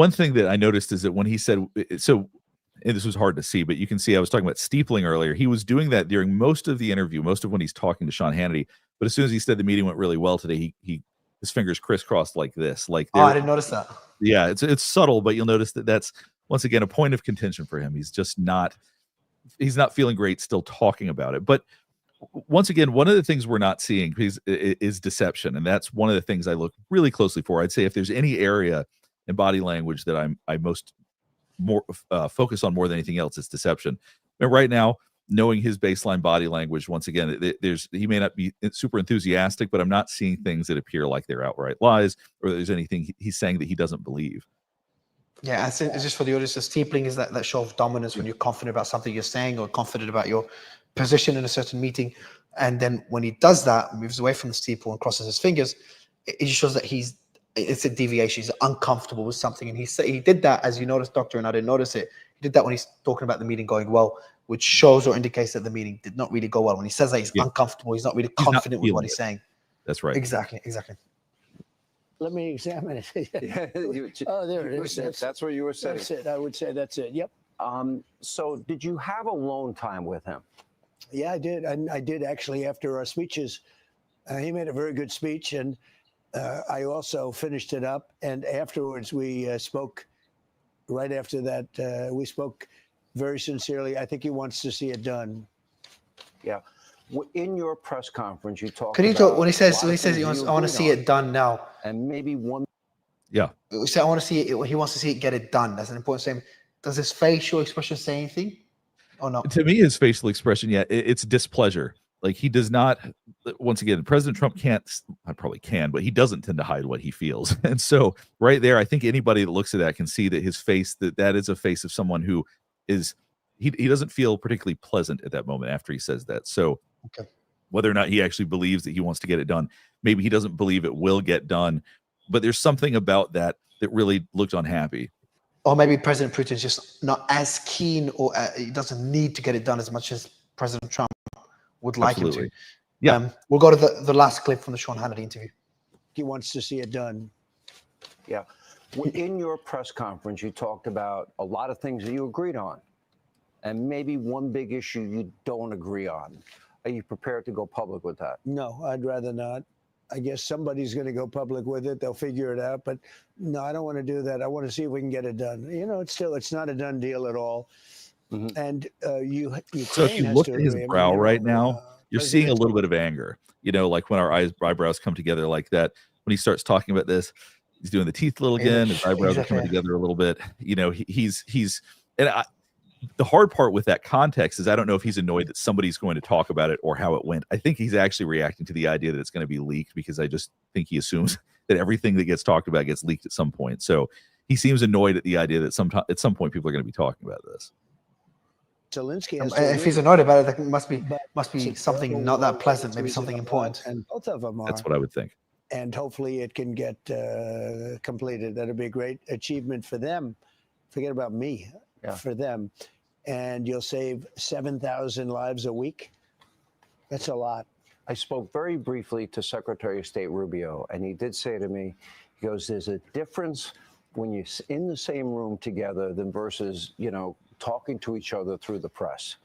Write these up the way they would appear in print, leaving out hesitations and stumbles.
One thing that I noticed is that when he said, and this was hard to see, but you can see I was talking about steepling earlier. He was doing that during most of the interview, most of when he's talking to Sean Hannity. But as soon as he said the meeting went really well today, his fingers crisscrossed like this. I didn't notice that. Yeah, it's subtle, but you'll notice that that's once again a point of contention for him. He's not feeling great still talking about it. But once again, one of the things we're not seeing is deception, and that's one of the things I look really closely for. I'd say if there's any area in body language that I most focus on more than anything else, it's deception. And right now, knowing his baseline body language, once again, he may not be super enthusiastic, but I'm not seeing things that appear like they're outright lies or there's anything he's saying that he doesn't believe. Yeah, it's just for the audience. The steepling is that show of dominance when you're confident about something you're saying or confident about your position in a certain meeting. And then when he does that, moves away from the steeple and crosses his fingers, it just shows that it's a deviation. He's uncomfortable with something. And he did that, as you noticed, Doctor, and I didn't notice it. He did that when he's talking about the meeting going well, which shows or indicates that the meeting did not really go well. When he says that he's uncomfortable, he's not really confident with what he's saying. That's right. Exactly. Let me examine it. Oh, there it is. That's where you were sitting. That's it. I would say that's it. Yep. So did you have alone time with him? Yeah, I did. And I did actually after our speeches. He made a very good speech, and I also finished it up. And afterwards, we spoke. Right after that, we spoke very sincerely. I think he wants to see it done. Yeah. In your press conference, you talked. Could he talk when he says he wants? I want to see it done now. And maybe one. Yeah. So I want to see it. He wants to see it get it done. That's an important statement. Does his facial expression say anything, or not? To me, his facial expression, it's displeasure. Like he does not. Once again, President Trump can't. I probably can, but he doesn't tend to hide what he feels. And so, right there, I think anybody that looks at that can see that his face that is a face of someone who is. He doesn't feel particularly pleasant at that moment after he says that. So. Okay. Whether or not he actually believes that he wants to get it done, maybe he doesn't believe it will get done, but there's something about that really looked unhappy. Or maybe President Putin is just not as keen, or he doesn't need to get it done as much as President Trump would like him to. Yeah. We'll go to the last clip from the Sean Hannity interview. He wants to see it done. Yeah. In your press conference, you talked about a lot of things that you agreed on, and maybe one big issue you don't agree on. Are you prepared to go public with that? No, I'd rather not. I guess somebody's going to go public with it. They'll figure it out. But no, I don't want to do that. I want to see if we can get it done. It's not a done deal at all. Mm-hmm. And so if you look at his brow right now, you're seeing a little bit of anger. Like when our eyebrows come together like that. When he starts talking about this, he's doing the teeth a little again. His eyebrows are coming together a little bit. The hard part with that context is I don't know if he's annoyed that somebody's going to talk about it or how it went. I think he's actually reacting to the idea that it's going to be leaked because I just think he assumes that everything that gets talked about gets leaked at some point. So he seems annoyed at the idea that at some point people are going to be talking about this. Zelensky if he's annoyed about it, it must be something not that pleasant, maybe something important. And both of them are. That's what I would think. And hopefully it can get completed. That'd be a great achievement for them. Forget about me. Yeah. For them, and you'll save 7,000 lives a week. That's a lot. I spoke very briefly to Secretary of State Rubio, and he did say to me, he goes, there's a difference when you're in the same room together than versus, talking to each other through the press.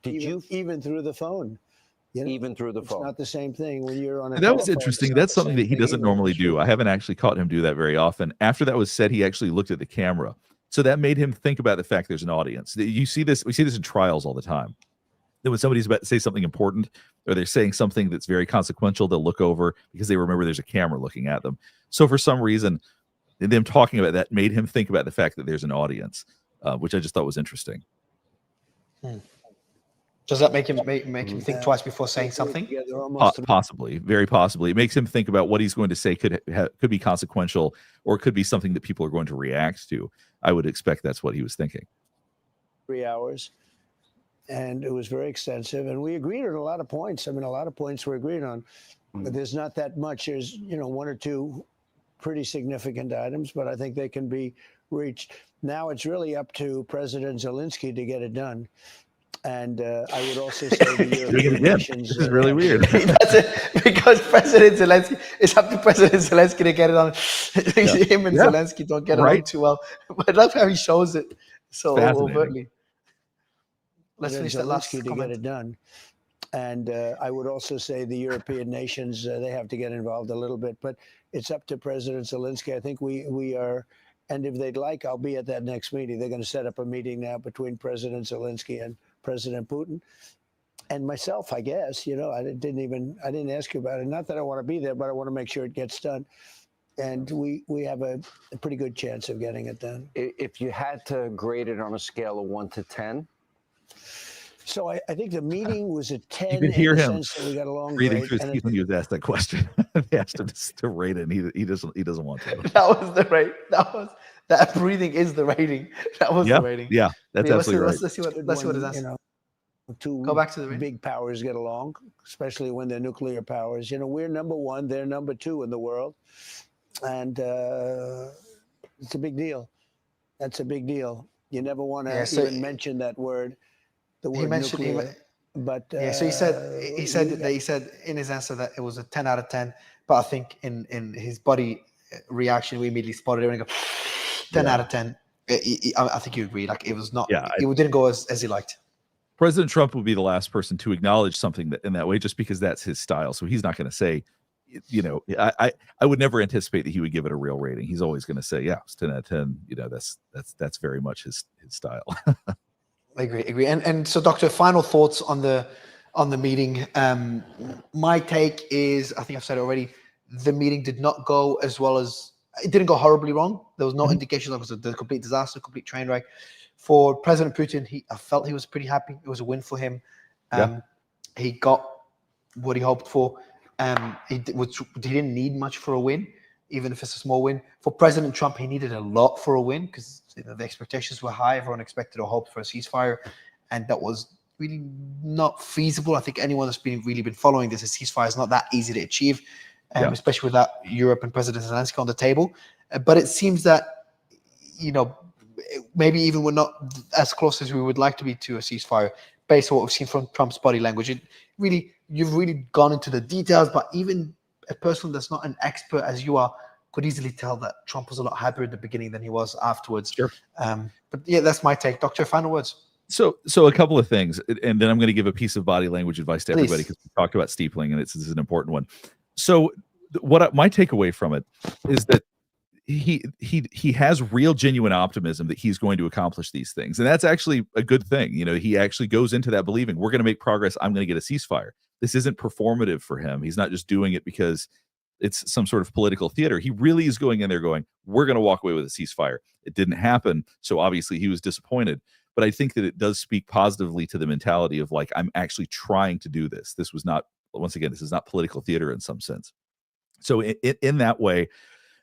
Even through the phone? Even through the phone. It's not the same thing when you're on a That was interesting. That's something that he doesn't normally do. I haven't actually caught him do that very often. After that was said, he actually looked at the camera. So that made him think about the fact there's an audience. We see this in trials all the time. That when somebody's about to say something important or they're saying something that's very consequential, they'll look over because they remember there's a camera looking at them. So for some reason, them talking about that made him think about the fact that there's an audience, which I just thought was interesting. Does that make him think twice before saying something? Possibly, very possibly. It makes him think about what he's going to say could be consequential or could be something that people are going to react to. I would expect that's what he was thinking. 3 hours, and it was very extensive, and we agreed on a lot of points. I mean, a lot of points we agreed on, but there's not that much. There's one or two pretty significant items, but I think they can be reached. Now it's really up to President Zelensky to get it done. And I would also say the Doing it European again. nations. This is really weird. That's it, because President Zelensky, it's up to President Zelensky to get it on. Him and Yeah. Zelensky don't get Right. along too well. But I love how he shows it so Fascinating. overtly. Let's President finish that last Zelensky to comment. get it done. And I would also say the European nations, they have to get involved a little bit, but it's up to President Zelensky. I think we are, and if they'd like, I'll be at that next meeting. They're going to set up a meeting now between President Zelensky and President Putin and myself, I guess. You know, I didn't ask you about it. Not that I want to be there, but I want to make sure it gets done. And we have a pretty good chance of getting it done. If you had to grade it on a scale of 1 to 10, so I think the meeting was a 10 You could hear in the him sense that we got along breathing great. through his And teeth when he was asked that question. They asked him to rate it, and he doesn't want to. That was the rate. That breathing is the rating. That was the rating. Yeah, that's absolutely right. Let's see what it is. You know, two Go back to the rating. big powers get along, especially when they're nuclear powers. You know, we're number one, they're number two in the world, and it's a big deal. That's a big deal. You never want to even mention that word. The word nuclear. But so he said in his answer that it was a 10 out of 10. But I think in his body reaction, we immediately spotted it and go 10 out of 10. I think you agree. Like it was not. Yeah, it didn't go as he liked. President Trump would be the last person to acknowledge something in that way, just because that's his style. So he's not going to say, you know, I would never anticipate that he would give it a real rating. He's always going to say, yeah, it's 10 out of 10. You know, that's very much his style. I agree. And so, Doctor, final thoughts on the meeting. My take is, I think I've said it already, the meeting did not go as well as, it didn't go horribly wrong. There was no indication that it was a complete disaster, complete train wreck. For President Putin, I felt he was pretty happy. It was a win for him. He got what he hoped for. He didn't need much for a win, even if it's a small win. For President Trump, he needed a lot for a win because the expectations were high. Everyone expected or hoped for a ceasefire, and that was really not feasible. I think anyone that's really been following this, a ceasefire is not that easy to achieve, especially without Europe and President Zelensky on the table. But it seems that, you know, maybe even we're not as close as we would like to be to a ceasefire, based on what we've seen from Trump's body language. You've really gone into the details, but even a person that's not an expert as you are could easily tell that Trump was a lot happier at the beginning than he was afterwards. Sure. But yeah, that's my take. Doctor, final words. So a couple of things, and then I'm going to give a piece of body language advice to everybody, because we talked about steepling, and this is an important one. So my takeaway from it is that he has real genuine optimism that he's going to accomplish these things, and that's actually a good thing. You know, he actually goes into that believing we're going to make progress. I'm going to get a ceasefire. This isn't performative for him. He's not just doing it because it's some sort of political theater. He really is going in there going, we're going to walk away with a ceasefire. It didn't happen, so obviously he was disappointed. But I think that it does speak positively to the mentality of, like, I'm actually trying to do this. This was not, once again, this is not political theater in some sense. So in that way,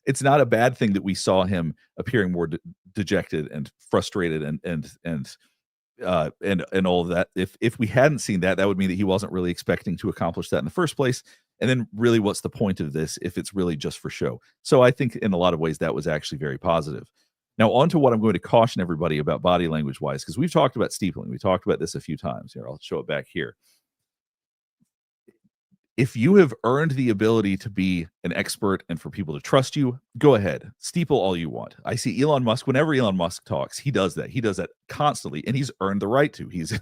it's not a bad thing that we saw him appearing more dejected and frustrated and all of that. If we hadn't seen that, that would mean that he wasn't really expecting to accomplish that in the first place. And then really, what's the point of this if it's really just for show? So I think in a lot of ways that was actually very positive. Now, on to what I'm going to caution everybody about body language wise, because we've talked about steepling. We talked about this a few times. Here, I'll show it back here. If you have earned the ability to be an expert and for people to trust you, go ahead, steeple all you want. I see Elon Musk, whenever Elon Musk talks, he does that. He does that constantly, and he's earned the right to. He's